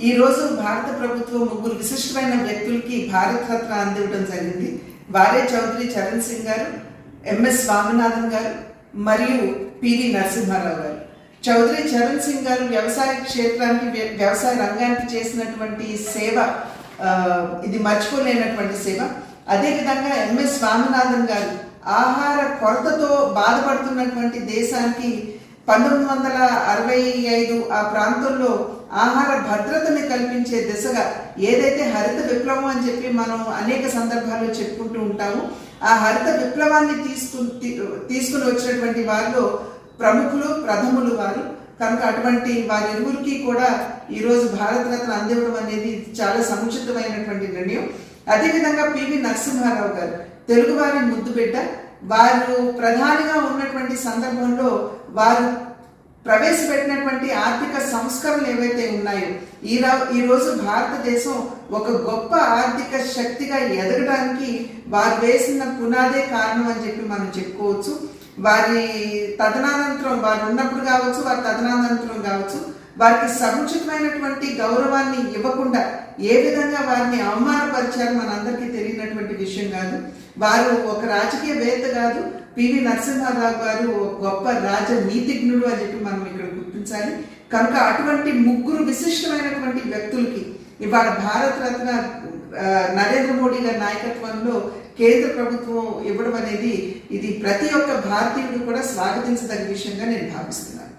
ఈ రోజు భారత ప్రభుత్వం ముగ్గురు విశిష్టమైన వ్యక్తులకి భారత రత్న అందివ్వడం జరిగింది. వారే చౌదరి చరణ్ సింగ్ గారు, ఎంఎస్ స్వామినాథన్ గారు మరియు పివి నరసింహారావు గారు. చౌదరి చరణ్ సింగ్ గారు వ్యవసాయ క్షేత్రానికి, వ్యవసాయ రంగానికి చేసినటువంటి సేవ ఇది మర్చిపోలేనటువంటి సేవ. అదేవిధంగా ఎంఎస్ స్వామినాథన్ గారు ఆహార కొరతతో బాధపడుతున్నటువంటి దేశానికి 1965 ఆ ప్రాంతంలో ఆహార భద్రతని కల్పించే దిశగా ఏదైతే హరిత విప్లవం అని చెప్పి మనం అనేక సందర్భాల్లో చెప్పుకుంటూ ఉంటాము, ఆ హరిత విప్లవాన్ని తీసుకుని వచ్చినటువంటి వారిలో ప్రముఖులు, ప్రథములు వారు. కనుక అటువంటి వారిరువురికి కూడా ఈరోజు భారతరత్న అందివ్వడం అనేది చాలా సముచితమైనటువంటి నిర్ణయం. అదేవిధంగా పివి నరసింహారావు గారు తెలుగువారి ముద్దుబిడ్డ. వారు ప్రధానిగా ఉన్నటువంటి సందర్భంలో వారు ప్రవేశపెట్టినటువంటి ఆర్థిక సంస్కరణలు ఏవైతే ఉన్నాయో ఈ రోజు భారతదేశం ఒక గొప్ప ఆర్థిక శక్తిగా ఎదగడానికి వారు వేసిన పునాదే కారణం అని చెప్పి మనం చెప్పుకోవచ్చు. వారి తదనంతరం, వారు ఉన్నప్పుడు కావచ్చు, వారి తదనంతరం కావచ్చు, వారికి సముచితమైనటువంటి గౌరవాన్ని ఇవ్వకుండా ఏ విధంగా వారిని అవమానపరిచారు మనందరికీ తెలియనటువంటి విషయం కాదు. వారు ఒక రాజకీయవేత్త కాదు, పివి నరసింహారావు గారు ఒక గొప్ప రాజనీతిజ్ఞుడు అని చెప్పి మనం ఇక్కడ గుర్తించాలి. కనుక అటువంటి ముగ్గురు విశిష్టమైనటువంటి వ్యక్తులకి ఇవాళ భారతరత్న నరేంద్ర మోడీ గారి నాయకత్వంలో కేంద్ర ప్రభుత్వం ఇవ్వడం అనేది ఇది ప్రతి ఒక్క భారతీయుడు కూడా స్వాగతించదగ్గ విషయంగా నేను భావిస్తున్నాను.